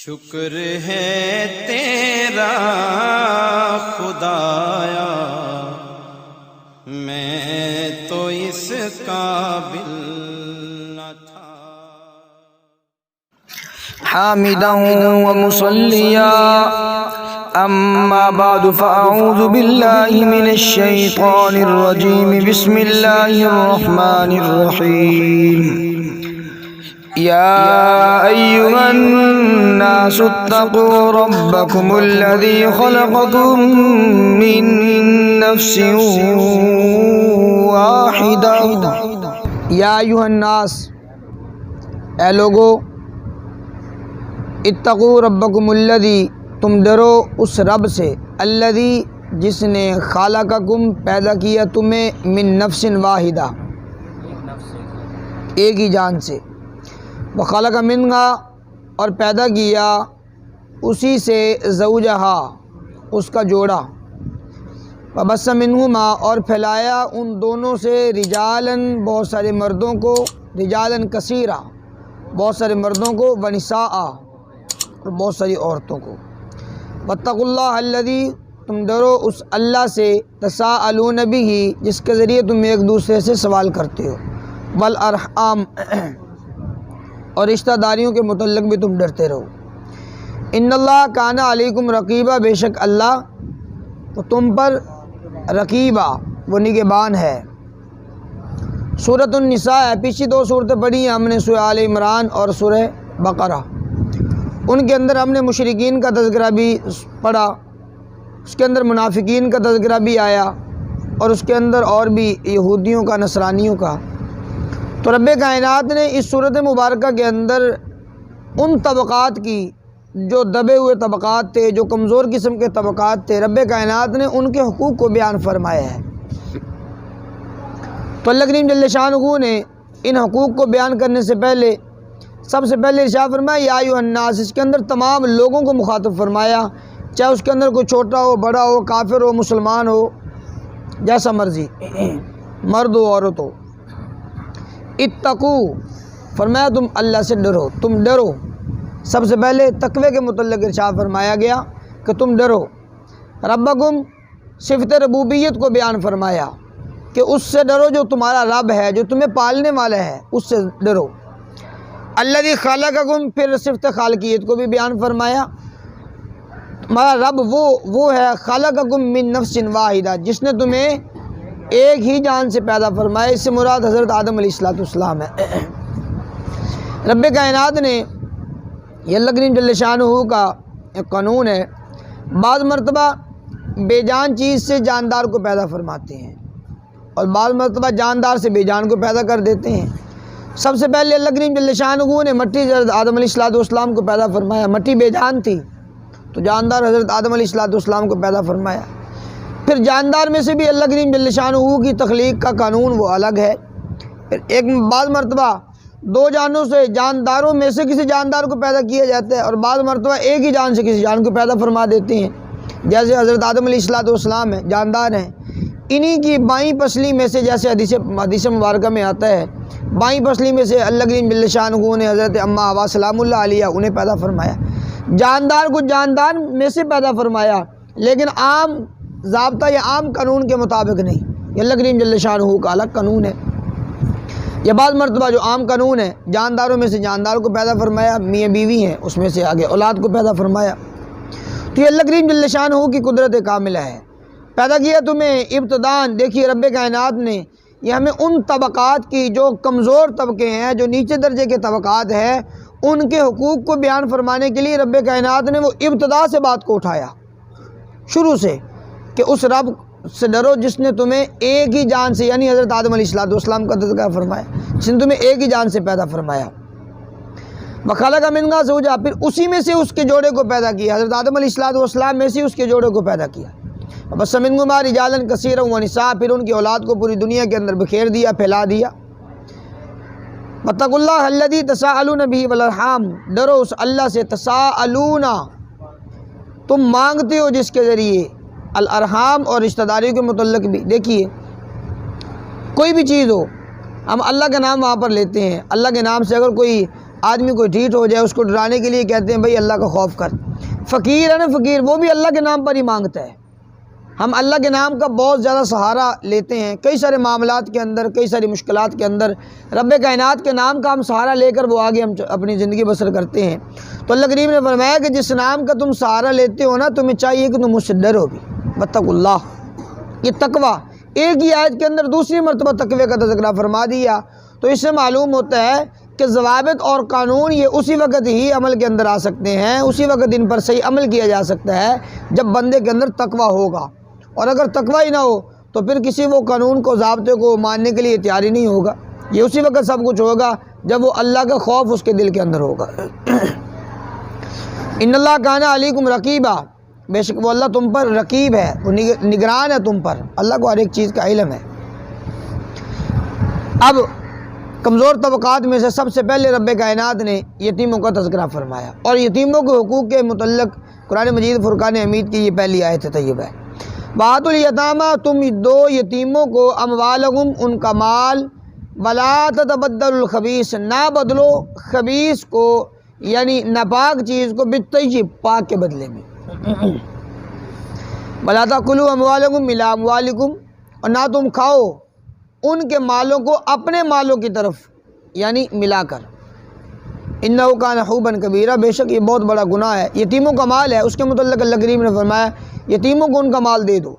شکر ہے تیرا خدایا، میں تو اس قابل نہ تھا۔ حامدا ومصلیا اما بعد فاعوذ باللہ من الشیطان الرجیم، بسم اللہ الرحمن الرحیم۔ یا ایہا الناس اتقوا ربکم الذی خلقکم من نفس واحدہ۔ یا ایہا الناس، اے لوگو، اتقوا ربکم الذی، تم ڈرو اس رب سے، الذی جس نے خالقکم پیدا کیا تمہیں، من نفس واحدہ ایک ہی جان سے، وخلق منہا اور پیدا کیا اسی سے، زوجہا اس کا جوڑا، وبث منہما اور پھیلایا ان دونوں سے، رجالاً بہت سارے مردوں کو، رجالاً کثیرا بہت سارے مردوں کو، ونساء اور بہت ساری عورتوں کو۔ واتقوا اللہ الذی، تم ڈرو اس اللہ سے، تساءلون بہ جس کے ذریعے تم ایک دوسرے سے سوال کرتے ہو، والارحام اور رشتہ داریوں کے متعلق بھی تم ڈرتے رہو۔ ان اللہ کان علیکم رقیبا، بے شک اللہ تو تم پر رقیبا وہ نگہبان ہے۔ سورۃ النساء ہے، پیچھے دو صورتیں پڑھی ہیں ہم نے، سورہ آل عمران اور سورہ بقرہ، ان کے اندر ہم نے مشرکین کا تذکرہ بھی پڑھا، اس کے اندر منافقین کا تذکرہ بھی آیا، اور اس کے اندر اور بھی یہودیوں کا، نصرانیوں کا۔ تو رب کائنات نے اس صورت مبارکہ کے اندر ان طبقات کی جو دبے ہوئے طبقات تھے، جو کمزور قسم کے طبقات تھے، رب کائنات نے ان کے حقوق کو بیان فرمایا ہے۔ تو اللہ کریم جل شانہ نے ان حقوق کو بیان کرنے سے پہلے سب سے پہلے ارشاد فرمایا یا ایھا الناس، اس کے اندر تمام لوگوں کو مخاطب فرمایا، چاہے اس کے اندر کوئی چھوٹا ہو، بڑا ہو، کافر ہو، مسلمان ہو، جیسا مرضی، مرد ہو، عورت ہو۔ اتقو، فرمایا تم اللہ سے ڈرو، تم ڈرو۔ سب سے پہلے تقوی کے متعلق ارشاد فرمایا گیا کہ تم ڈرو۔ ربکم، صفت ربوبیت کو بیان فرمایا کہ اس سے ڈرو جو تمہارا رب ہے، جو تمہیں پالنے والا ہے، اس سے ڈرو۔ الذی خلقکم، پھر صفت خالقیت کو بھی بیان فرمایا، تمہارا رب وہ ہے، خلقکم من نفس واحدہ، جس نے تمہیں ایک ہی جان سے پیدا فرمایا۔ اس سے مراد حضرت آدم علیہ السلام ہے۔ رب کائنات نے، یہ اللہ کریم جل شانہ کا ایک قانون ہے، بعض مرتبہ بے جان چیز سے جاندار کو پیدا فرماتے ہیں، اور بعض مرتبہ جاندار سے بے جان کو پیدا کر دیتے ہیں۔ سب سے پہلے اللہ کریم جل شانہ نے مٹی حضرت آدم علیہ السلام کو پیدا فرمایا، مٹی بے جان تھی تو جاندار حضرت آدم علیہ السلام کو پیدا فرمایا۔ پھر جاندار میں سے بھی اللہ کریم جل شانہ کی تخلیق کا قانون وہ الگ ہے۔ پھر ایک بعض مرتبہ دو جانوں سے، جانداروں میں سے کسی جاندار کو پیدا کیا جاتا ہے، اور بعض مرتبہ ایک ہی جان سے کسی جان کو پیدا فرما دیتے ہیں، جیسے حضرت آدم علیہ السلام ہے، جاندار ہیں۔ انہی کی بائیں پسلی میں سے، جیسے حدیث مبارکہ میں آتا ہے، بائیں پسلی میں سے اللہ کریم جل شانہ نے حضرت اما حوا سلام اللہ علیہ انہیں پیدا فرمایا۔ جاندار کو جاندار میں سے پیدا فرمایا، لیکن عام ضابطہ یا عام قانون کے مطابق نہیں، یہ اللہ کریم جل شانہ کا الگ قانون ہے۔ یہ بعض مرتبہ جو عام قانون ہے، جانداروں میں سے جاندار کو پیدا فرمایا، میاں بیوی ہیں اس میں سے آگے اولاد کو پیدا فرمایا۔ تو یہ اللہ کریم جل شانہ کی قدرت کاملہ ہے۔ پیدا کیا تمہیں ابتداءً، دیکھیے رب کائنات نے یہ ہمیں ان طبقات کی جو کمزور طبقے ہیں، جو نیچے درجے کے طبقات ہیں، ان کے حقوق کو بیان فرمانے کے لیے رب کائنات نے وہ ابتدا سے بات کو اٹھایا، شروع سے، کہ اس رب سے ڈرو جس نے تمہیں ایک ہی جان سے، یعنی حضرت آدم علیہ السلام کا تذکرہ فرمایا، جس نے تمہیں ایک ہی جان سے پیدا فرمایا۔ وخلق منہا زوجہا، پھر اسی میں سے اس کے جوڑے کو پیدا کیا، حضرت آدم علیہ السلام میں سے اس کے جوڑے کو پیدا کیا۔ وبث منہما رجالا کثیرا ونساء، پھر ان کی اولاد کو پوری دنیا کے اندر بکھیر دیا، پھیلا دیا۔ واتقوا اللہ الذی تساءلون بہ والارحام، ڈرو اس اللہ سے، تساءلون تم مانگتے ہو جس کے ذریعے، الارحام اور رشتہ داریوں کے متعلق بھی۔ دیکھیے کوئی بھی چیز ہو، ہم اللہ کا نام وہاں پر لیتے ہیں، اللہ کے نام سے اگر کوئی آدمی کوئی ڈھیٹ ہو جائے اس کو ڈرانے کے لیے کہتے ہیں بھئی اللہ کا خوف کر۔ فقیر ہے نا فقیر، وہ بھی اللہ کے نام پر ہی مانگتا ہے۔ ہم اللہ کے نام کا بہت زیادہ سہارا لیتے ہیں کئی سارے معاملات کے اندر، کئی ساری مشکلات کے اندر، رب کائنات کے نام کا ہم سہارا لے کر وہ آگے ہم اپنی زندگی بسر کرتے ہیں۔ تو اللہ کریم نے فرمایا کہ جس نام کا تم سہارا لیتے ہو نا، تمہیں چاہیے کہ تم مجھ سے ڈرو بھی، واتقوا اللہ۔ یہ تقویٰ ایک ہی آیت کے اندر دوسری مرتبہ تقوی کا تذکرہ فرما دیا، تو اس سے معلوم ہوتا ہے کہ ضوابط اور قانون یہ اسی وقت ہی عمل کے اندر آ سکتے ہیں، اسی وقت ان پر صحیح عمل کیا جا سکتا ہے جب بندے کے اندر تقویٰ ہوگا۔ اور اگر تقویٰ ہی نہ ہو تو پھر کسی وہ قانون کو، ضابطے کو ماننے کے لیے تیار ہی نہیں ہوگا۔ یہ اسی وقت سب کچھ ہوگا جب وہ اللہ کا خوف اس کے دل کے اندر ہوگا۔ ان اللہ کان علیکم رقیبا، بے شک وہ اللہ تم پر رقیب ہے، وہ نگران ہے تم پر، اللہ کو ہر ایک چیز کا علم ہے۔ اب کمزور طبقات میں سے سب سے پہلے رب کائنات نے یتیموں کا تذکرہ فرمایا، اور یتیموں کے حقوق کے متعلق قرآن مجید فرقان حمید کی یہ پہلی آیت طیبہ ہے۔ وَآتُوا الْيَتَامَىٰ، تم دو یتیموں کو اموالہم، ان کا مال، وَلَا تَتَبَدَّلُوا الْخَبِيثَ، نہ بدلو خبیث کو یعنی ناپاک چیز کو، بالطیب، پاک کے بدلے میں۔ وَلَا تَأْكُلُوا أَمْوَالَكُمْ إِلَىٰ أَمْوَالِكُمْ، اور نہ تم کھاؤ ان کے مالوں کو اپنے مالوں کی طرف یعنی ملا کر۔ اِنَّهُ كَانَ حُوبًا كَبِيرًا، بے شک یہ بہت بڑا گناہ ہے۔ یتیموں کا مال ہے، اس کے متعلق اللہ کریم نے فرمایا یتیموں کو ان کا مال دے دو،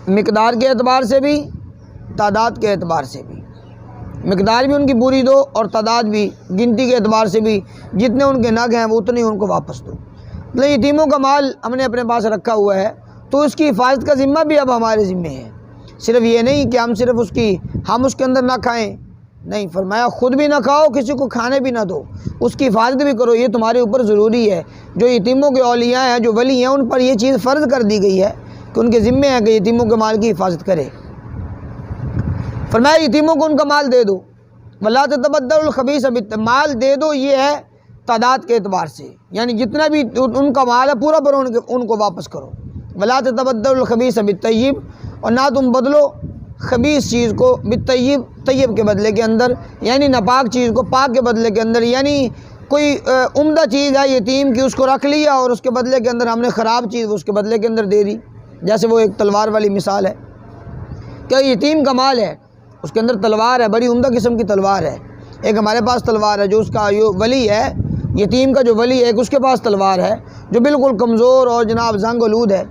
مقدار کے اعتبار سے بھی، تعداد کے اعتبار سے بھی، مقدار بھی ان کی پوری دو اور تعداد بھی، گنتی کے اعتبار سے بھی، جتنے ان کے نگ ہیں وہ اتنے ان کو واپس دو۔ مطلب یتیموں کا مال ہم نے اپنے پاس رکھا ہوا ہے تو اس کی حفاظت کا ذمہ بھی اب ہمارے ذمہ ہے۔ صرف یہ نہیں کہ ہم صرف ہم اس کے اندر نہ کھائیں، نہیں، فرمایا خود بھی نہ کھاؤ، کسی کو کھانے بھی نہ دو، اس کی حفاظت بھی کرو، یہ تمہارے اوپر ضروری ہے۔ جو یتیموں کے اولیاء ہیں، جو ولی ہیں، ان پر یہ چیز فرض کر دی گئی ہے کہ ان کے ذمہ ہے کہ یتیموں کے مال کی حفاظت کرے۔ فرمایا یتیموں کو ان کا مال دے دو، وَلَا تَتَبَدَّلُوا الْخَبِيثَ بِالطَّيِّبِ، مال دے دو یہ ہے تعداد کے اعتبار سے، یعنی جتنا بھی ان کا مال ہے پورا پر ان کو واپس کرو۔ وَلَا تَتَبَدَّلُوا الْخَبِيثَ بِالطَّيِّبِ، اور نہ تم بدلو خبیث چیز کو بالطیب، طیب کے بدلے کے اندر، یعنی ناپاک چیز کو پاک کے بدلے کے اندر۔ یعنی کوئی عمدہ چیز ہے یتیم کی، اس کو رکھ لیا اور اس کے بدلے کے اندر ہم نے خراب چیز اس کے بدلے کے اندر دے دی، جیسے وہ ایک تلوار والی مثال ہے کہ یتیم کا مال ہے، اس کے اندر تلوار ہے، بڑی عمدہ قسم کی تلوار ہے۔ ایک ہمارے پاس تلوار ہے جو اس کا ولی ہے، یتیم کا جو ولی ہے، ایک اس کے پاس تلوار ہے جو بالکل کمزور اور جناب زنگ آلود ہے،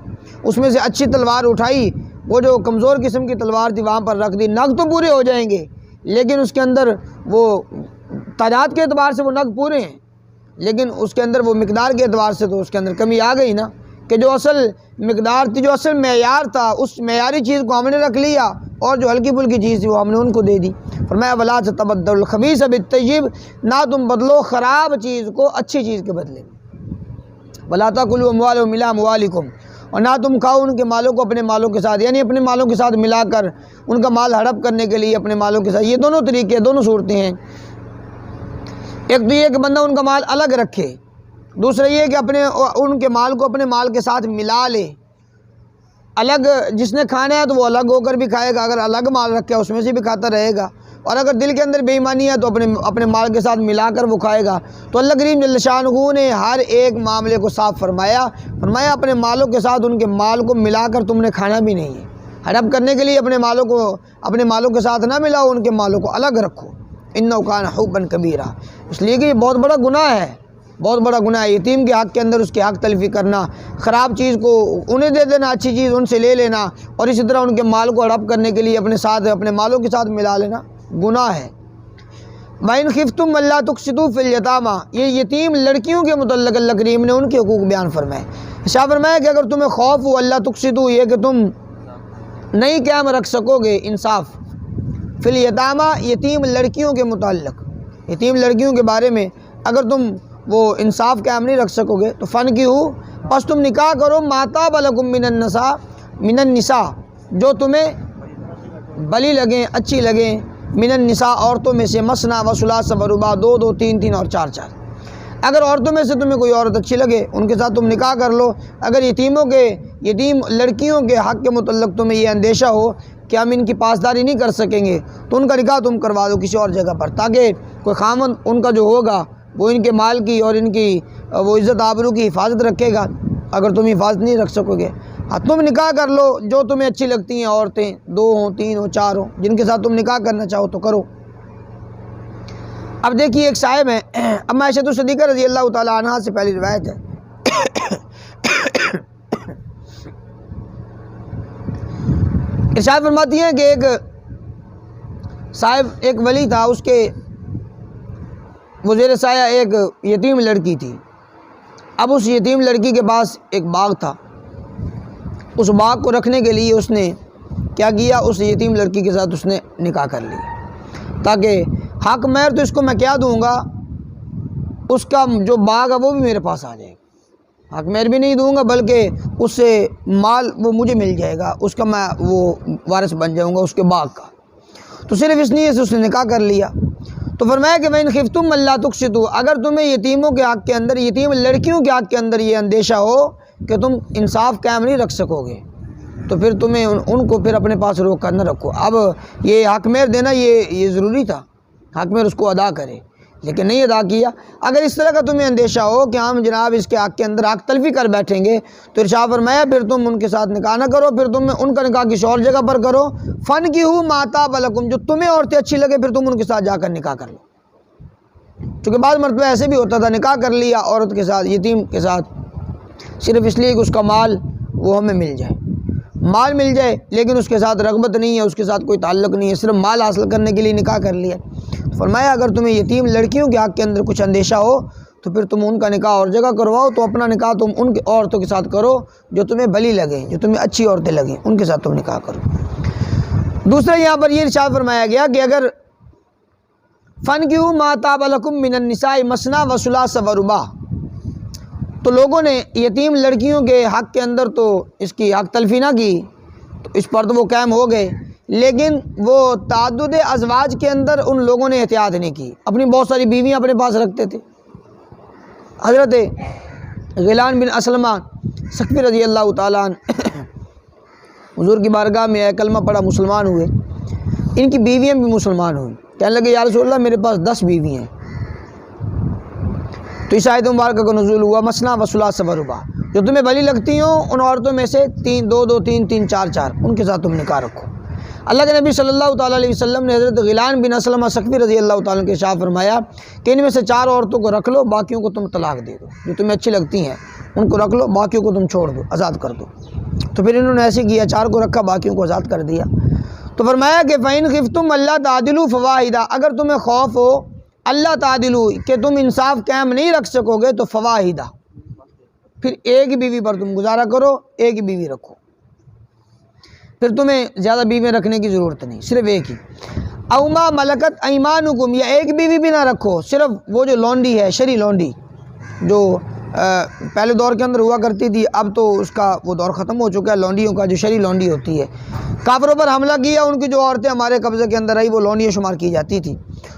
اس میں سے اچھی تلوار اٹھائی، وہ جو کمزور قسم کی تلوار تھی وہاں پر رکھ دی، نگ تو پورے ہو جائیں گے لیکن اس کے اندر وہ تعداد کے اعتبار سے وہ نگ پورے ہیں، لیکن اس کے اندر وہ مقدار کے اعتبار سے تو اس کے اندر کمی آ گئی نا، کہ جو اصل مقدار تھی، جو اصل معیار تھا، اس معیاری چیز کو ہم نے رکھ لیا اور جو ہلکی پھلکی چیز تھی وہ ہم نے ان کو دے دی۔ فرمایا وَلَا تَتَبَدَّلُوا الْخَبِيثَ بِالطَّيِّبِ، نہ تم بدلو خراب چیز کو اچھی چیز کے بدلے میں۔ وَلَا تَأْكُلُوا أَمْوَالَهُمْ إِلَىٰ أَمْوَالِكُمْ، اور نہ تم کھاؤ ان کے مالوں کو اپنے مالوں کے ساتھ، یعنی اپنے مالوں کے ساتھ ملا کر ان کا مال ہڑپ کرنے کے لیے اپنے مالوں کے ساتھ۔ یہ دونوں طریقے، دونوں صورتیں ہیں۔ ایک تو یہ کہ بندہ ان کا مال الگ رکھے، دوسرا یہ کہ ان کے مال کو اپنے مال کے ساتھ ملا لے، الگ جس نے کھانا ہے تو وہ الگ ہو کر بھی کھائے گا، اگر الگ مال رکھے اس میں سے بھی کھاتا رہے گا، اور اگر دل کے اندر بے ایمانی ہے تو اپنے مال کے ساتھ ملا کر وہ کھائے گا۔ تو اللہ کریم جل شانہ نے ہر ایک معاملے کو صاف فرمایا اپنے مالوں کے ساتھ ان کے مال کو ملا کر تم نے کھانا بھی نہیں ہے، ہڑپ کرنے کے لیے اپنے مالوں کے ساتھ نہ ملاؤ، ان کے مالوں کو الگ رکھو۔ اِنَّهُ كَانَ حُوبًا كَبِيرًا، اس لیے کہ یہ بہت بڑا گناہ ہے، بہت بڑا گناہ ہے یتیم کے حق کے اندر اس کے حق تلفی کرنا، خراب چیز کو انہیں دے دینا، اچھی چیز ان سے لے لینا، اور اسی طرح ان کے مال کو ہڑپ کرنے کے لیے اپنے مالوں کے ساتھ ملا لینا گناہ ہے۔ وَإِنْ خِفْتُمْ أَلَّا تُقْسِطُوا فِي الْيَتَامَىٰ، یہ یتیم لڑکیوں کے متعلق اللہ کریم نے ان کے حقوق بیان فرمائے۔ شاہ فرمایا کہ اگر تمہیں خوف ہو اللہ تقسطوا، یہ کہ تم نہیں قائم رکھ سکو گے انصاف، فی الیتامہ، یتیم لڑکیوں کے متعلق، یتیم لڑکیوں کے بارے میں اگر تم وہ انصاف قائم نہیں رکھ سکو گے تو فَانْكِحُوا، پس تم نکاح کرو، مَا طَابَ لَكُم مِّنَ النِّسَاء، جو تمہیں بلی لگیں، اچھی لگیں، من النساء، عورتوں میں سے، مثنی و ثلاث و رباع، دو دو، تین تین اور چار چار۔ اگر عورتوں میں سے تمہیں کوئی عورت اچھی لگے ان کے ساتھ تم نکاح کر لو۔ اگر یتیم لڑکیوں کے حق کے متعلق تمہیں یہ اندیشہ ہو کہ ہم ان کی پاسداری نہیں کر سکیں گے تو ان کا نکاح تم کروا دو کسی اور جگہ پر، تاکہ کوئی خامن ان کا جو ہوگا وہ ان کے مال کی اور ان کی وہ عزت آبرو کی حفاظت رکھے گا، اگر تم حفاظت نہیں رکھ سکو گے، ہاں تم نکاح کر لو جو تمہیں اچھی لگتی ہیں عورتیں، 2 ہوں 3 ہوں 4 ہوں، جن کے ساتھ تم نکاح کرنا چاہو تو کرو۔ اب دیکھیے ایک صاحب ہیں، اما عائشہ صدیقہ رضی اللہ تعالی عنہا سے پہلی روایت ہے، ارشاد فرماتی ہیں کہ ایک صاحب ایک ولی تھا، اس کے وہ زیر سایہ ایک یتیم لڑکی تھی۔ اب اس یتیم لڑکی کے پاس ایک باغ تھا، اس باغ کو رکھنے کے لیے اس نے کیا کیا، اس یتیم لڑکی کے ساتھ اس نے نکاح کر لیا، تاکہ حق مہر تو اس کو میں کیا دوں گا، اس کا جو باغ ہے وہ بھی میرے پاس آ جائے گا، حق مہر بھی نہیں دوں گا بلکہ اس سے مال وہ مجھے مل جائے گا، اس کا میں وہ وارث بن جاؤں گا اس کے باغ کا۔ تو صرف اس نیت سے اس نے نکاح کر لیا۔ تو فرمایا کہ وَإِنْ خِفْتُمْ أَلَّا تُقْسِطُوا، اگر تمہیں یتیموں کے حق کے اندر، یتیم لڑکیوں کے حق کے اندر یہ اندیشہ ہو کہ تم انصاف قائم نہیں رکھ سکو گے، تو پھر تمہیں ان کو پھر اپنے پاس روک کر نہ رکھو۔ اب یہ حق مہر دینا یہ ضروری تھا، حق مہر اس کو ادا کرے، لیکن نہیں ادا کیا۔ اگر اس طرح کا تمہیں اندیشہ ہو کہ ہم جناب اس کے حق کے اندر حق تلفی کر بیٹھیں گے، تو ارشاد فرمایا پھر تم ان کے ساتھ نکاح نہ کرو، پھر تم ان کا نکاح کسی اور جگہ پر کرو۔ فَانْكِحُوا مَا طَابَ لَكُمْ، جو تمہیں عورتیں اچھی لگے پھر تم ان کے ساتھ جا کر نکاح کر لو۔ چونکہ بعض مرتبہ ایسے بھی ہوتا تھا، نکاح کر لیا عورت کے ساتھ، یتیم کے ساتھ، صرف اس لیے کہ اس کا مال وہ ہمیں مل جائے، مال مل جائے، لیکن اس کے ساتھ رغبت نہیں ہے، اس کے ساتھ کوئی تعلق نہیں ہے، صرف مال حاصل کرنے کے لیے نکاح کر لیا۔ فرمایا اگر تمہیں یتیم لڑکیوں کے حق کے اندر کچھ اندیشہ ہو تو پھر تم ان کا نکاح اور جگہ کرواؤ، تو اپنا نکاح تم ان عورتوں کے ساتھ کرو جو تمہیں بھلی لگیں، جو تمہیں اچھی عورتیں لگیں، ان کے ساتھ تم نکاح کرو۔ دوسرا یہاں پر یہ ارشاد فرمایا گیا کہ اگر فَانْكِحُوا مَا طَابَ لَكُم مِّنَ النِّسَاءِ مَثْنَىٰ وَثُلَاثَ وَرُبَاعَ، تو لوگوں نے یتیم لڑکیوں کے حق کے اندر تو اس کی حق تلفی نہ کی، تو اس پر تو وہ قائم ہو گئے، لیکن وہ تعدد ازواج کے اندر ان لوگوں نے احتیاط نہیں کی، اپنی بہت ساری بیویاں اپنے پاس رکھتے تھے۔ حضرت غیلان بن اسلمہ ثقفی رضی اللہ تعالیٰ عنہ حضور کی بارگاہ میں آئے، کلمہ پڑھا، مسلمان ہوئے، ان کی بیویاں بھی مسلمان ہوئیں، کہنے لگے یا رسول اللہ میرے پاس 10 بیوی ہیں۔ تو اس آیت مبارکہ کا نزول ہوا مثنیٰ وثلاث ورباع، جو تمہیں بھلی لگتی ہوں ان عورتوں میں سے 2 2 3 3 4 4 ان کے ساتھ تم نکاح رکھو۔ اللہ کے نبی صلی اللہ تعالیٰ علیہ وسلم نے حضرت غیلان بن اسلمہ ثقفی رضی اللہ تعالیٰ کے ارشاد فرمایا کہ ان میں سے 4 عورتوں کو رکھ لو، باقیوں کو تم طلاق دے دو، جو تمہیں اچھی لگتی ہیں ان کو رکھ لو، باقیوں کو تم چھوڑ دو، آزاد کر دو۔ تو پھر انہوں نے ایسے کیا، 4 کو رکھا، باقیوں کو آزاد کر دیا۔ تو فرمایا کہ فَإِنْ خِفْتُمْ أَلَّا تَعْدِلُوا فَوَاحِدَةً، اگر تمہیں خوف ہو اللہ تعدلوا کہ تم انصاف قائم نہیں رکھ سکو گے، تو فواحدہ، پھر ایک ہی بیوی پر تم گزارا کرو، ایک ہی بیوی رکھو، پھر تمہیں زیادہ بیویاں رکھنے کی ضرورت نہیں، صرف ایک ہی۔ او ما ملکت ایمانکم، یا ایک بیوی بھی نہ رکھو، صرف وہ جو لونڈی ہے، شری لونڈی، جو پہلے دور کے اندر ہوا کرتی تھی، اب تو اس کا وہ دور ختم ہو چکا ہے، لونڈیوں کا، جو شری لونڈی ہوتی ہے، کافروں پر حملہ کیا، ان کی جو عورتیں ہمارے قبضے کے اندر آئی وہ لونڈیاں شمار کی جاتی تھی۔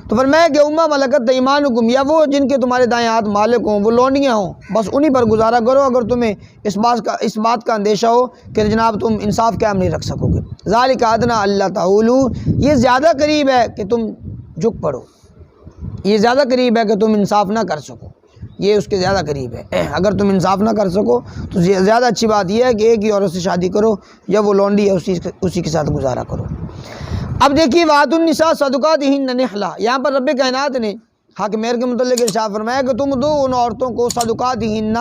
تو فرمایا کہ اما ملکت ایمانکم، یا وہ جن کے تمہارے دائیں ہاتھ مالک ہوں، وہ لونڈیاں ہوں، بس انہی پر گزارا کرو، اگر تمہیں اس بات کا اندیشہ ہو کہ جناب تم انصاف قائم نہیں رکھ سکو گے۔ ذالک ادنیٰ اللہ تعولوا، یہ زیادہ قریب ہے کہ تم جھک پڑو، یہ زیادہ قریب ہے کہ تم انصاف نہ کر سکو، یہ اس کے زیادہ قریب ہے۔ اگر تم انصاف نہ کر سکو تو زیادہ اچھی بات یہ ہے کہ ایک ہی عورت سے شادی کرو، یا وہ لونڈی ہے اسی کے ساتھ گزارا کرو۔ اب دیکھیے وَآتُوا النِّسَاءَ صَدُقَاتِهِنَّ نِحْلَةً، یہاں پر رب کائنات نے حق مہر کے متعلق ارشاد فرمایا کہ تم دو ان عورتوں کو صدقاتہن،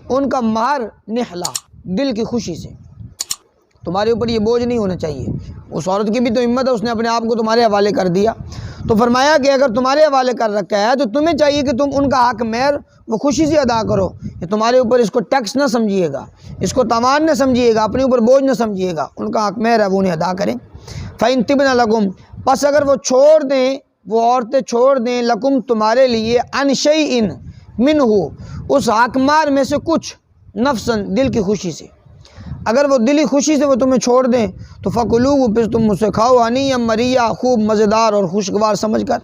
ان کا مہر، نحلہ، دل کی خوشی سے، تمہارے اوپر یہ بوجھ نہیں ہونا چاہیے، اس عورت کی بھی تو ہمت ہے، اس نے اپنے آپ کو تمہارے حوالے کر دیا، تو فرمایا کہ اگر تمہارے حوالے کر رکھا ہے تو تمہیں چاہیے کہ تم ان کا حق مہر وہ خوشی سے ادا کرو، کہ تمہارے اوپر اس کو ٹیکس نہ سمجھیے گا، اس کو تاوان نہ سمجھیے گا، اپنے اوپر بوجھ نہ سمجھیے گا، ان کا حق مہر ہے وہ انہیں ادا کریں۔ فَإِن طِبْنَ لَكُمْ، پس اگر وہ چھوڑ دیں، وہ عورتیں چھوڑ دیں، لکم تمہارے لیے، عن شیء منہ، اس حق مہر میں سے کچھ، نفساً دل کی خوشی سے، اگر وہ دلی خوشی سے وہ تمہیں چھوڑ دیں تو فَكُلُوهُ، پھر تم اسے کھاؤ، ہنیٰ مریٰ، خوب مزیدار اور خوشگوار سمجھ کر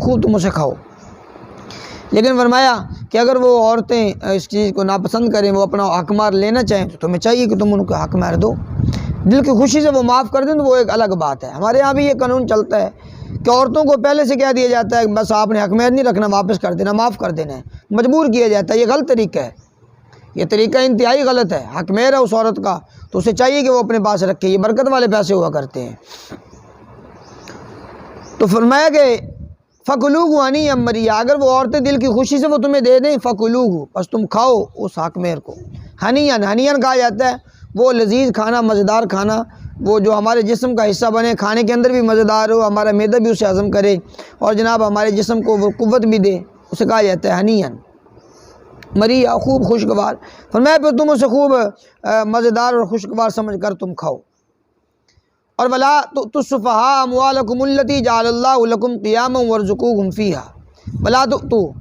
خوب تم اسے کھاؤ۔ لیکن فرمایا کہ اگر وہ عورتیں اس چیز کو ناپسند کریں، وہ اپنا حق مہر لینا چاہیں تو تمہیں چاہیے کہ تم ان کو حق مہر دو، دل کی خوشی سے وہ معاف کر دیں تو وہ ایک الگ بات ہے۔ ہمارے ہاں بھی یہ قانون چلتا ہے کہ عورتوں کو پہلے سے کہہ دیا جاتا ہے کہ بس آپ نے حق مہر نہیں رکھنا، واپس کر دینا، معاف کر دینا ہے، مجبور کیا جاتا ہے. یہ غلط طریقہ ہے، یہ طریقہ انتہائی غلط ہے. حق مہر ہے اس عورت کا تو اسے چاہیے کہ وہ اپنے پاس رکھے. یہ برکت والے پیسے ہوا کرتے ہیں. تو فرمایا کہ فَكُلُوهُ ہنیئا مَرِیئا، اگر وہ عورتیں دل کی خوشی سے وہ تمہیں دے دیں، فَكُلُوهُ، پس تم کھاؤ اس حق مہر کو. ہنیئا، ہنیئا کہا جاتا ہے وہ لذیذ کھانا، مزیدار کھانا، وہ جو ہمارے جسم کا حصہ بنے، کھانے کے اندر بھی مزیدار ہو، ہمارا معدہ بھی اسے ہضم کرے اور جناب ہمارے جسم کو وہ قوت بھی دے، اسے کہا جاتا ہے ہنیئا مریہ، خوب خوشگوار. فرمایا پھر تم اسے خوب مزیدار اور خوشگوار سمجھ کر تم کھاؤ. اور ولا تؤتوا السفہاء اموالکم التی جعل اللہ لکم قیاما وارزقوہم فیہا. ولا تؤتوا،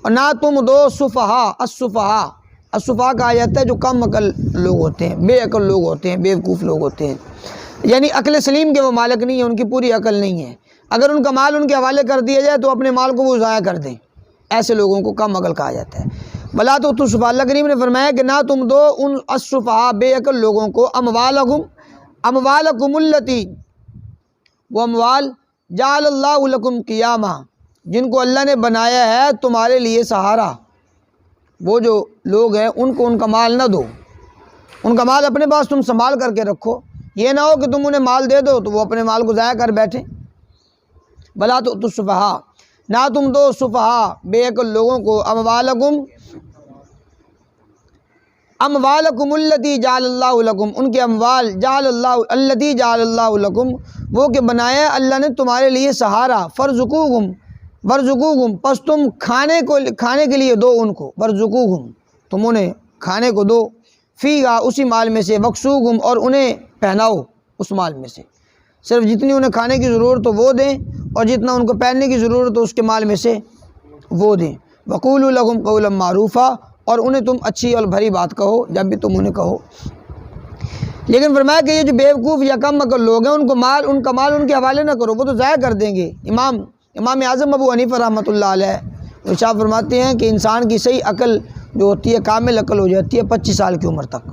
اور نہ تم دو سفہاء، السفہاء، السفہاء کہا جاتا ہے جو کم عقل لوگ ہوتے ہیں، بے عقل لوگ ہوتے ہیں، بیوقوف لوگ ہوتے ہیں، یعنی عقل سلیم کے وہ مالک نہیں ہیں، ان کی پوری عقل نہیں ہے. اگر ان کا مال ان کے حوالے کر دیا جائے تو اپنے مال کو وہ ضائع کر دیں، ایسے لوگوں کو کم عقل کہا جاتا ہے. ولا تؤتوا السفہاء، اللہ کریم نے فرمایا کہ نہ تم دو ان السفہاء بے عقل لوگوں کو اموالکم التی، وہ اموال جعل اللہ لکم قیاما، جن کو اللہ نے بنایا ہے تمہارے لیے سہارا. وہ جو لوگ ہیں ان کو ان کا مال نہ دو، ان کا مال اپنے پاس تم سنبھال کر کے رکھو. یہ نہ ہو کہ تم انہیں مال دے دو تو وہ اپنے مال کو ضائع کر بیٹھیں. ولا تؤتوا السفہاء، نہ تم دو سفہاء بے عقل لوگوں کو اموالکم التی جعل اللہ لکم، ان کے اموال جعل اللہ التی جعل اللہ لکم، وہ کہ بنایا اللہ نے تمہارے لیے سہارا. فرزقوہم ورزقوہم، پس تم کھانے کے لیے دو ان کو، ورزقوہم، تم انہیں کھانے کو دو، فیہا، اسی مال میں سے، وکسوہم، اور انہیں پہناؤ اس مال میں سے. صرف جتنی انہیں کھانے کی ضرورت ہو وہ دیں اور جتنا ان کو پہننے کی ضرورت ہو اس کے مال میں سے وہ دیں. وقولوا لہم قولا معروفا، اور انہیں تم اچھی اور بھری بات کہو جب بھی تم انہیں کہو. لیکن فرمایا کہ یہ جو بیوقوف یا کم عقل لوگ ہیں ان کا مال ان کے حوالے نہ کرو، وہ تو ضائع کر دیں گے. امام اعظم ابو حنیفہ رحمۃ اللہ علیہ ارشاد فرماتے ہیں کہ انسان کی صحیح عقل جو ہوتی ہے، کامل عقل ہو جاتی ہے 25 سال کی عمر تک.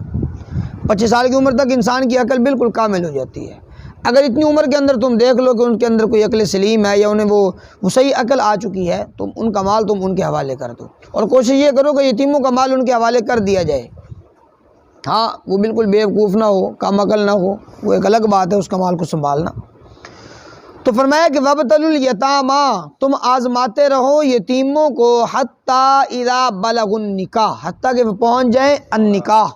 25 سال کی عمر تک انسان کی عقل بالکل کامل ہو جاتی ہے. اگر اتنی عمر کے اندر تم دیکھ لو کہ ان کے اندر کوئی عقل سلیم ہے یا انہیں وہ صحیح عقل آ چکی ہے، تم ان کا مال تم ان کے حوالے کر دو. اور کوشش یہ کرو کہ یتیموں کا مال ان کے حوالے کر دیا جائے. ہاں وہ بالکل بیوقوف نہ ہو، کم عقل نہ ہو، وہ ایک الگ بات ہے اس کا مال کو سنبھالنا. تو فرمایا کہ وابتلوا الیتامی، تم آزماتے رہو یتیموں کو، حتی اذا بلغوا النکاح، حتیٰ کہ وہ پہنچ جائیں النکاح،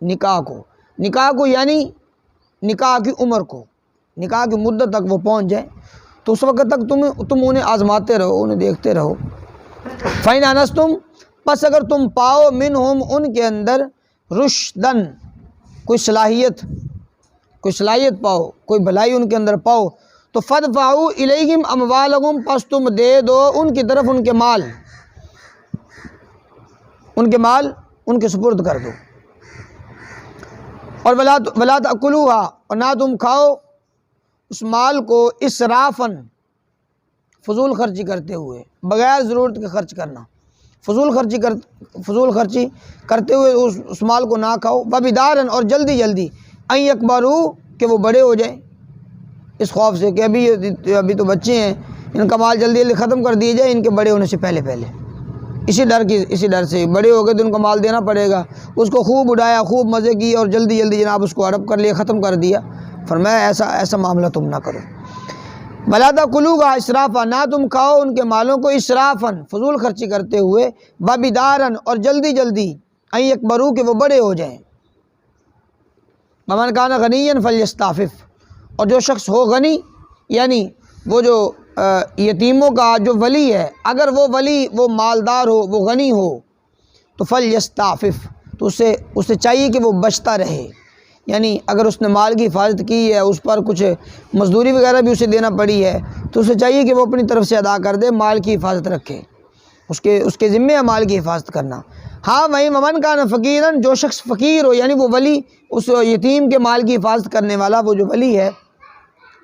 نکاح کو یعنی نکاح کی عمر کو، نکاح کی مدت تک وہ پہنچ جائیں تو اس وقت تک تم انہیں آزماتے رہو، انہیں دیکھتے رہو. فَإِنْ آنَسْتُمْ، پس اگر تم پاؤ منہم ان کے اندر رشدن، کوئی صلاحیت پاؤ، کوئی بھلائی ان کے اندر پاؤ، تو فَادْفَعُوا إِلَيْهِمْ أَمْوَالَهُمْ، پس تم دے دو ان کی طرف ان کے مال، ان کے سپرد کر دو. اور ولا تأکلوها، اور نہ تم کھاؤ اس مال کو اسرافاً، فضول خرچی کرتے ہوئے، بغیر ضرورت کے خرچ کرنا، فضول خرچی کرتے ہوئے اس مال کو نہ کھاؤ. وبداراً، اور جلدی ان یکبروا، کہ وہ بڑے ہو جائیں، اس خوف سے کہ ابھی تو بچے ہیں، ان کا مال جلدی ختم کر دیا جائے ان کے بڑے ہونے سے پہلے. اسی ڈر سے بڑے ہو گئے تو ان کو مال دینا پڑے گا. اس کو خوب اڑایا، خوب مزے کی اور جلدی جناب اس کو ہڑپ کر لیا، ختم کر دیا. فرمایا ایسا معاملہ تم نہ کرو. ولا تأکلوها اسرافا، نہ تم کھاؤ ان کے مالوں کو اسرافاً، فضول خرچی کرتے ہوئے، وبداراً، اور جلدی ان یکبروا، کہ وہ بڑے ہو جائیں. ومن کان غنیا فلیستعفف، اور جو شخص ہو غنی، یعنی وہ جو یتیموں کا جو ولی ہے، اگر وہ ولی وہ مالدار ہو، وہ غنی ہو، تو فلیستعفف، تو اسے چاہیے کہ وہ بچتا رہے. یعنی اگر اس نے مال کی حفاظت کی ہے، اس پر کچھ مزدوری وغیرہ بھی اسے دینا پڑی ہے، تو اسے چاہیے کہ وہ اپنی طرف سے ادا کر دے، مال کی حفاظت رکھے، اس کے ذمے ہے مال کی حفاظت کرنا. ہاں وہیں ومن کان فقیراً، جو شخص فقیر ہو، یعنی وہ ولی اس یتیم کے مال کی حفاظت کرنے والا وہ جو ولی ہے،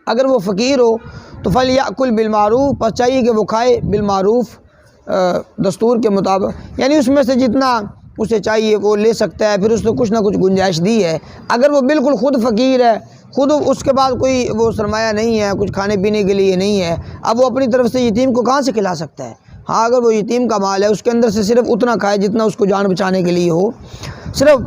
اگر وہ فقیر ہو تو فلیأکل بالمعروف، پس چاہیے کہ وہ کھائے بالمعروف، دستور کے مطابق، یعنی اس میں سے جتنا اسے چاہیے وہ لے سکتا ہے، پھر اس نے کچھ نہ کچھ گنجائش دی ہے۔ اگر وہ بالکل خود فقیر ہے، خود اس کے پاس کوئی وہ سرمایہ نہیں ہے، کچھ کھانے پینے کے لیے نہیں ہے، اب وہ اپنی طرف سے یتیم کو کہاں سے کھلا سکتا ہے؟ ہاں اگر وہ یتیم کا مال ہے اس کے اندر سے صرف اتنا کھائے جتنا اس کو جان بچانے کے لیے ہو، صرف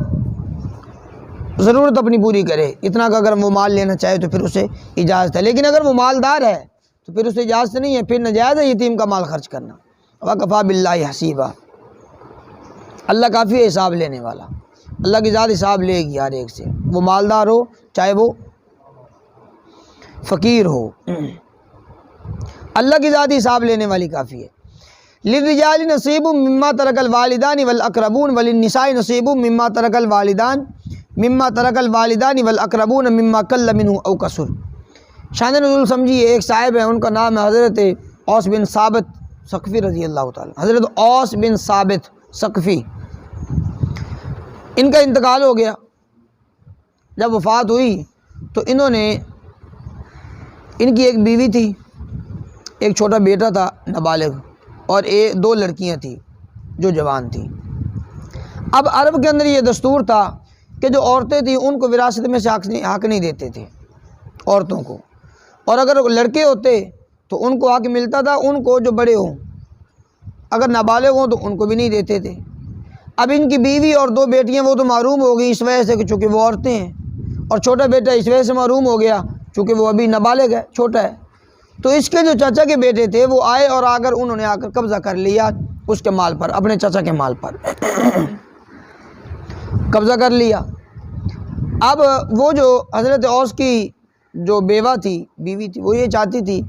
ضرورت اپنی پوری کرے اتنا کا اگر وہ مال لینا چاہے تو پھر اسے اجازت ہے۔ لیکن اگر وہ مالدار ہے تو پھر اسے اجازت نہیں ہے، پھر ناجائز ہے یتیم کا مال خرچ کرنا۔ وَكَفَى بِاللَّهِ حَسِيبًا، اللہ کافی ہے حساب لینے والا، اللہ کی ذات حساب لے گی ہر ایک سے، وہ مالدار ہو چاہے وہ فقیر ہو، اللہ کی ذات حساب لینے والی کافی ہے۔ لِلرِّجَالِ نَصِيبٌ مِّمَّا تَرَكَ الْوَالِدَانِ وَالْأَقْرَبُونَ وَلِلنِّسَاءِ نَصِيبٌ مِّمَّا تَرَكَ الْوَالِدَانِ وَالْأَقْرَبُونَ مِمَّا قَلَّ مِنْهُ أَوْ كَثُرَ۔ شان نزول سمجھیے، ایک صاحب ہیں، ان کا نام ہے حضرت اوس بن ثابت ثقفی رضی اللہ تعالیٰ، حضرت اوس بن ثابت ثقفی، ان کا انتقال ہو گیا۔ جب وفات ہوئی تو انہوں نے، ان کی ایک بیوی تھی، ایک چھوٹا بیٹا تھا نابالغ، اور دو لڑکیاں تھیں جو جوان تھیں۔ اب عرب کے اندر یہ دستور تھا کہ جو عورتیں تھیں ان کو وراثت میں سے حق نہیں دیتے تھے عورتوں کو، اور اگر لڑکے ہوتے تو ان کو حق ملتا تھا، ان کو جو بڑے ہوں، اگر نابالغ ہوں تو ان کو بھی نہیں دیتے تھے۔ اب ان کی بیوی اور دو بیٹیاں وہ تو محروم ہو گئی اس وجہ سے کہ چونکہ وہ عورتیں ہیں، اور چھوٹا بیٹا اس وجہ سے محروم ہو گیا چونکہ وہ ابھی نابالغ ہے، چھوٹا ہے۔ تو اس کے جو چچا کے بیٹے تھے وہ آئے اور انہوں نے آ کر قبضہ کر لیا اس کے مال پر، اپنے چچا کے مال پر قبضہ کر لیا۔ اب وہ جو حضرت اوس کی جو بیوی تھی وہ یہ چاہتی تھی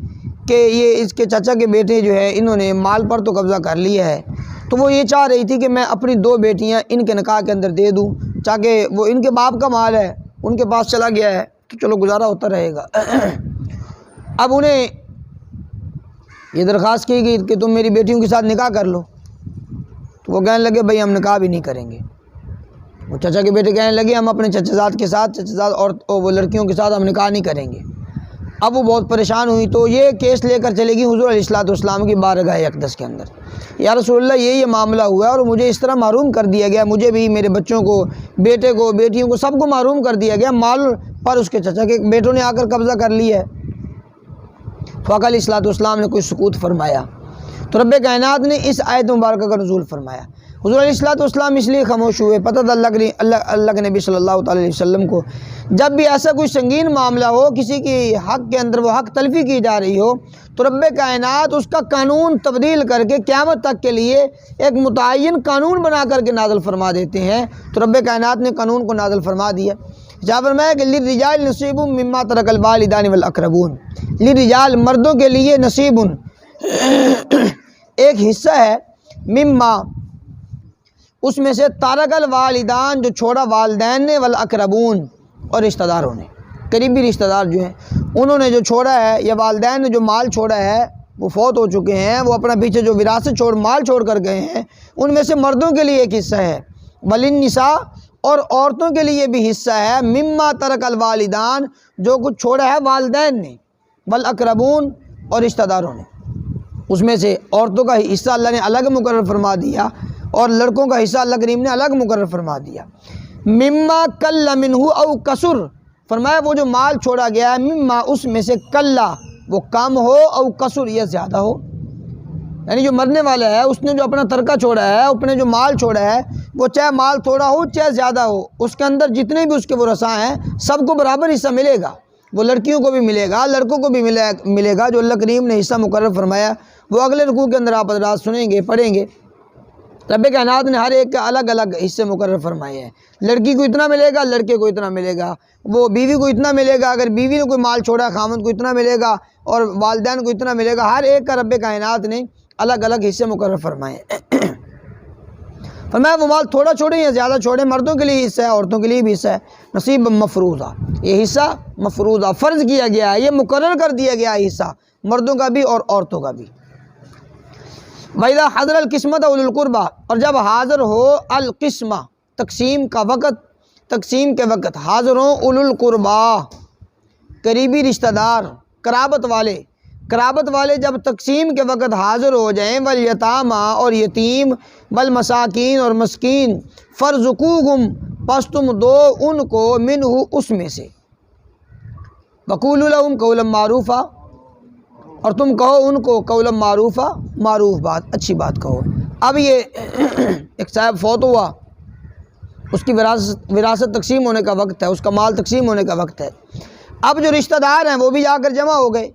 کہ یہ اس کے چچا کے بیٹے جو ہے انہوں نے مال پر تو قبضہ کر لیا ہے، تو وہ یہ چاہ رہی تھی کہ میں اپنی دو بیٹیاں ان کے نکاح کے اندر دے دوں، تاکہ وہ ان کے باپ کا مال ہے، ان کے پاس چلا گیا ہے تو چلو گزارا ہوتا رہے گا۔ اب انہیں یہ درخواست کی گئی کہ تم میری بیٹیوں کے ساتھ نکاح کر لو، تو وہ کہنے لگے بھائی ہم نکاح بھی نہیں کریں گے۔ وہ چچا کے بیٹے کہنے لگے ہم اپنے چچا زاد کے ساتھ، اور وہ لڑکیوں کے ساتھ ہم نکاح نہیں کریں گے۔ اب وہ بہت پریشان ہوئی تو یہ کیس لے کر چلے گی حضور علیہ الصلوۃ والسلام کی بارگاہ اقدس کے اندر، یا رسول اللہ یہ معاملہ ہوا اور مجھے اس طرح محروم کر دیا گیا، مجھے بھی، میرے بچوں کو، بیٹے کو، بیٹیوں کو، سب کو محروم کر دیا گیا، مال پر اس کے چچا کے بیٹوں نے آ کر قبضہ کر لیا ہے۔ فقال علیہ الصلوۃ والسلام نے کوئی سکوت فرمایا تو رب کائنات نے اس آیت مبارکہ کا نزول فرمایا۔ حضور علیہ الصلوۃ والسلام اس لیے خاموش ہوئے، پتہ تھا اللہ کے نبی صلی اللہ تعالی علیہ وسلم کو جب بھی ایسا کوئی سنگین معاملہ ہو، کسی کی حق کے اندر وہ حق تلفی کی جا رہی ہو، تو رب کائنات اس کا قانون تبدیل کر کے قیامت تک کے لیے ایک متعین قانون بنا کر کے نازل فرما دیتے ہیں۔ تو رب کائنات نے قانون کو نازل فرما دیا، جہاں فرمایا کہ للرجال نصیب مما ترک الوالدان والاقربون، للرجال مردوں کے لیے نصیب ایک حصہ ہے، مما اس میں سے ترک الوالدان جو چھوڑا والدین نے، والاقربون اور رشتہ داروں نے، قریبی رشتہ دار جو ہیں انہوں نے جو چھوڑا ہے، یا والدین نے جو مال چھوڑا ہے وہ فوت ہو چکے ہیں، وہ اپنا پیچھے جو وراثت مال چھوڑ کر گئے ہیں، ان میں سے مردوں کے لیے ایک حصہ ہے، وللنساء اور عورتوں کے لیے بھی حصہ ہے، مما ترک الوالدان جو کچھ چھوڑا ہے والدین نے، والاقربون اور رشتہ داروں نے، اس میں سے عورتوں کا حصہ اللہ نے الگ مقرر فرما دیا اور لڑکوں کا حصہ اللہ کریم نے الگ مقرر فرما دیا۔ مما قل منہ او کثر، فرمایا وہ جو مال چھوڑا گیا ہے، مما اس میں سے قل وہ کم ہو، او کثر یا زیادہ ہو، یعنی جو مرنے والا ہے اس نے جو اپنا ترکہ چھوڑا ہے، اپنے جو مال چھوڑا ہے، وہ چاہے مال تھوڑا ہو چاہے زیادہ ہو، اس کے اندر جتنے بھی اس کے ورثاء ہیں سب کو برابر حصہ ملے گا، وہ لڑکیوں کو بھی ملے گا، لڑکوں کو بھی ملے گا۔ جو اللہ کریم نے حصہ مقرر فرمایا وہ اگلے رکوع کے اندر آپ حضرات سنیں گے، پڑھیں گے۔ رب کائنات نے ہر ایک کا الگ الگ حصے مقرر فرمائے ہیں، لڑکی کو اتنا ملے گا، لڑکے کو اتنا ملے گا، وہ بیوی کو اتنا ملے گا، اگر بیوی نے کوئی مال چھوڑا خامد کو اتنا ملے گا، اور والدین کو اتنا ملے گا، ہر ایک کا رب کائنات نے الگ الگ حصے مقرر فرمائے ہیں۔ فرمایا وہ مال تھوڑا چھوڑیں یا زیادہ چھوڑیں، مردوں کے لیے حصہ ہے، عورتوں کے لیے بھی حصہ ہے، نصیب مفروضہ، یہ حصہ مفروضہ فرض کیا گیا ہے، یہ مقرر کر دیا گیا ہے حصہ، مردوں کا بھی اور عورتوں کا بھی۔ وَإِذَا حَضَرَ الْقِسْمَةَ أُولُو الْقُرْبَى، اور جب حاضر ہو القسمہ تقسیم کا وقت، تقسیم کے وقت حاضر ہوں اولو القربا قریبی رشتہ دار قرابت والے، قرابت والے جب تقسیم کے وقت حاضر ہو جائیں، والیتامہ اور یتیم، والمساکین اور مسکین، فرزقوہم پس تم دو ان کو منہ اس میں سے، وقولوا لہم قولا معروفا اور تم کہو ان کو قولا معروفا، معروف بات، اچھی بات کہو۔ اب یہ ایک صاحب فوت ہوا، اس کی وراثت تقسیم ہونے کا وقت ہے، اس کا مال تقسیم ہونے کا وقت ہے۔ اب جو رشتہ دار ہیں وہ بھی جا کر جمع ہو گئے،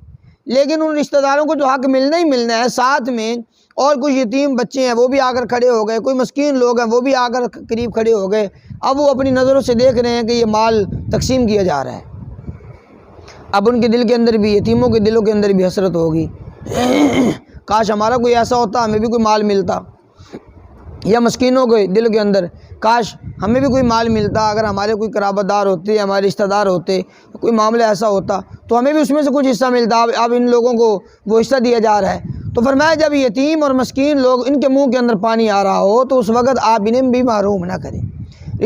لیکن ان رشتہ داروں کو جو حق ملنا ہی ملنا ہے، ساتھ میں اور کچھ یتیم بچے ہیں وہ بھی آ کر کھڑے ہو گئے، کوئی مسکین لوگ ہیں وہ بھی آ کر قریب کھڑے ہو گئے۔ اب وہ اپنی نظروں سے دیکھ رہے ہیں کہ یہ مال تقسیم کیا جا رہا ہے۔ اب ان کے دل کے اندر بھی، یتیموں کے دلوں کے اندر بھی حسرت ہوگی، کاش ہمارا کوئی ایسا ہوتا، ہمیں بھی کوئی مال ملتا، یا مسکینوں کے دل کے اندر کاش ہمیں بھی کوئی مال ملتا، اگر ہمارے کوئی قرابت دار ہوتے، ہمارے رشتہ دار ہوتے، کوئی معاملہ ایسا ہوتا تو ہمیں بھی اس میں سے کچھ حصہ ملتا۔ اب ان لوگوں کو وہ حصہ دیا جا رہا ہے۔ تو فرمایا جب یتیم اور مسکین لوگ ان کے منہ کے اندر پانی آ رہا ہو تو اس وقت آپ انہیں بھی محروم نہ کریں،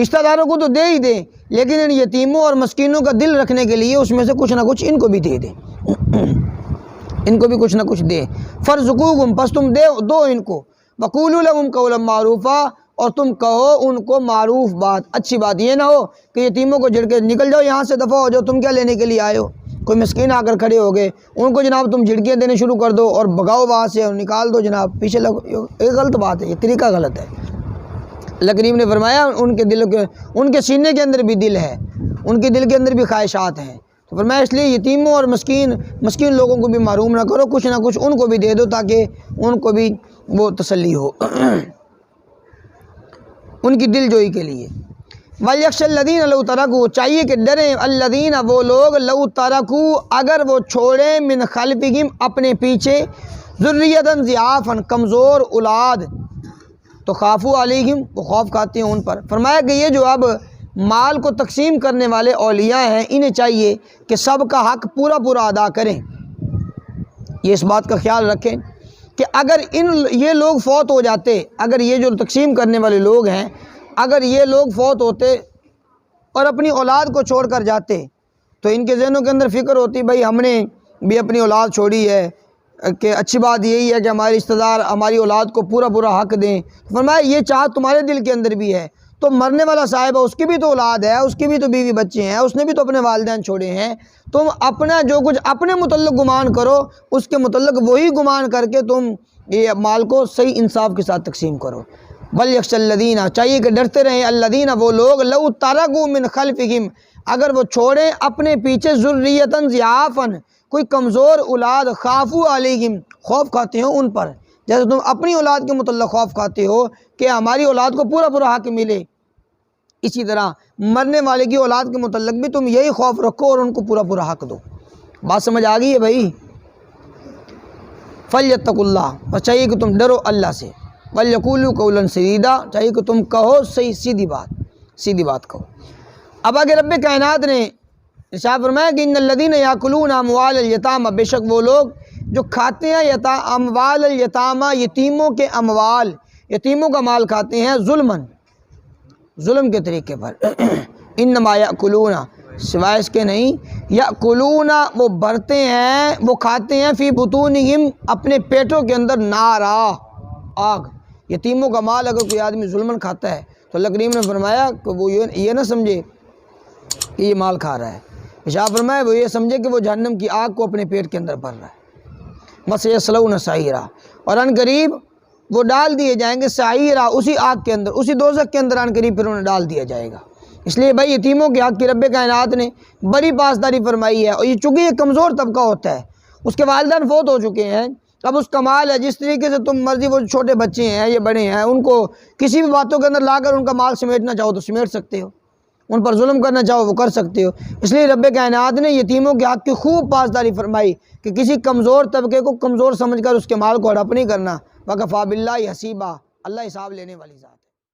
رشتہ داروں کو تو دے ہی دیں، لیکن ان یتیموں اور مسکینوں کا دل رکھنے کے لیے اس میں سے کچھ نہ کچھ ان کو بھی دے دیں، ان کو بھی کچھ نہ کچھ دیں۔ فرزقوہم پس تم دو ان کو، وقولوا لہم قولا معروفا اور تم کہو ان کو معروف بات، اچھی بات۔ یہ نہ ہو کہ یتیموں کو جھڑ کے نکل جاؤ، یہاں سے دفع ہو جاؤ، تم کیا لینے کے لیے آئے ہو؟ کوئی مسکین آ کر کھڑے ہو گئے، ان کو جناب تم جھڑکیاں دینے شروع کر دو اور بھگاؤ وہاں سے اور نکال دو، جناب پیچھے لگو، یہ غلط بات ہے، یہ طریقہ غلط ہے۔ اللہ کریم نے فرمایا ان کے دلوں کے، ان کے سینے کے اندر بھی دل ہے، ان کے دل کے اندر بھی خواہشات ہیں، تو فرمایا اس لیے یتیموں اور مسکین لوگوں کو بھی محروم نہ کرو، کچھ نہ کچھ ان کو بھی دے دو تاکہ ان کو بھی وہ تسلی ہو ان کی دل جوئی کے لیے۔ وَلْيَخْشَ الَّذِينَ لَوْ تَرَكُوا چاہیے کہ ڈریں، الَّذِينَ وہ لوگ، لَوْ تَرَكُوا اگر وہ چھوڑیں، مِنْ خَلْفِهِمْ اپنے پیچھے، ذُرِّيَّةً ضِعَافًا کمزور اولاد، تو خافوا علیہم وہ خوف کھاتے ہیں ان پر۔ فرمایا کہ یہ جو اب مال کو تقسیم کرنے والے اولیاء ہیں، انہیں چاہیے کہ سب کا حق پورا پورا ادا کریں، یہ اس بات کا خیال رکھیں کہ اگر یہ لوگ فوت ہو جاتے، اگر یہ جو تقسیم کرنے والے لوگ ہیں اگر یہ لوگ فوت ہوتے اور اپنی اولاد کو چھوڑ کر جاتے تو ان کے ذہنوں کے اندر فکر ہوتی بھائی ہم نے بھی اپنی اولاد چھوڑی ہے، کہ اچھی بات یہی ہے کہ ہمارے رشتہ دار ہماری اولاد کو پورا پورا حق دیں۔ فرمایا یہ چاہت تمہارے دل کے اندر بھی ہے، تو مرنے والا صاحب ہے، اس کی بھی تو اولاد ہے، اس کی بھی تو بیوی بچے ہیں، اس نے بھی تو اپنے والدین چھوڑے ہیں، تم اپنا جو کچھ اپنے متعلق گمان کرو اس کے متعلق وہی گمان کر کے تم یہ مال کو صحیح انصاف کے ساتھ تقسیم کرو۔ وَلْيَخْشَ الَّذِينَ چاہیے کہ ڈرتے رہیں، الَّذِينَ وہ لوگ، لَوْ تَرَكُوا مِنْ خَلْفِهِمْ اگر وہ چھوڑیں اپنے پیچھے، ذُرِّيَّةً ضِعَافًا کوئی کمزور اولاد، خافوا علیہم خوف کھاتے ہو ان پر، جیسے تم اپنی اولاد کے متعلق خوف کھاتے ہو کہ ہماری اولاد کو پورا پورا حق ملے، اسی طرح مرنے والے کی اولاد کے متعلق بھی تم یہی خوف رکھو اور ان کو پورا پورا حق دو۔ بات سمجھ آ گئی ہے بھائی؟ فَلْيَتَّقُوا اللَّهَ بس چاہیے کہ تم ڈرو اللہ سے، وَلْيَقُولُوا قَوْلًا سَدِيدًا چاہیے کہ تم کہو صحیح سیدھی بات کہو۔ اب آگے رب کائنات نے ارشاد فرمایا کہ ان الذین یاکلون اموال الیتامى بے شک وہ لوگ جو کھاتے ہیں اموال الیتامى یتیموں کے اموال، یتیموں کا مال کھاتے ہیں، ظلم کے طریقے پر، انما یاکلون سوائے اس کے نہیں، یاکلون وہ بھرتے ہیں، وہ کھاتے ہیں، فی بطونہم اپنے پیٹوں کے اندر، نارا آگ۔ یتیموں کا مال اگر کوئی آدمی ظلمن کھاتا ہے تو اللہ کریم نے فرمایا کہ وہ یہ نہ سمجھے کہ یہ مال کھا رہا ہے، ارشاد فرمایا وہ یہ سمجھے کہ وہ جہنم کی آگ کو اپنے پیٹ کے اندر بھر رہا ہے۔ وَسَيَصْلَوْنَ سَعِيرًا اور ان قریب وہ ڈال دیے جائیں گے، سعیرہ اسی آگ کے اندر، اسی دوزخ کے اندر ان قریب پھر انہیں ڈال دیا جائے گا۔ اس لیے بھائی یتیموں کے حق کی رب کائنات نے بڑی پاسداری فرمائی ہے، اور یہ چونکہ یہ کمزور طبقہ ہوتا ہے، اس کے والدین فوت ہو چکے ہیں، اب اس کا مال ہے، جس طریقے سے تم مرضی، وہ چھوٹے بچے ہیں یہ بڑے ہیں، ان کو کسی بھی باتوں کے اندر لا کر ان کا مال سمیٹنا چاہو تو سمیٹ سکتے ہو، ان پر ظلم کرنا چاہو وہ کر سکتے ہو۔ اس لیے رب کائنات نے یتیموں کے حق کی خوب پاسداری فرمائی کہ کسی کمزور طبقے کو کمزور سمجھ کر اس کے مال کو ہڑپ نہیں کرنا۔ وَكَفَىٰ بِاللَّهِ حَسِيبًا اللہ حساب لینے والی ذات۔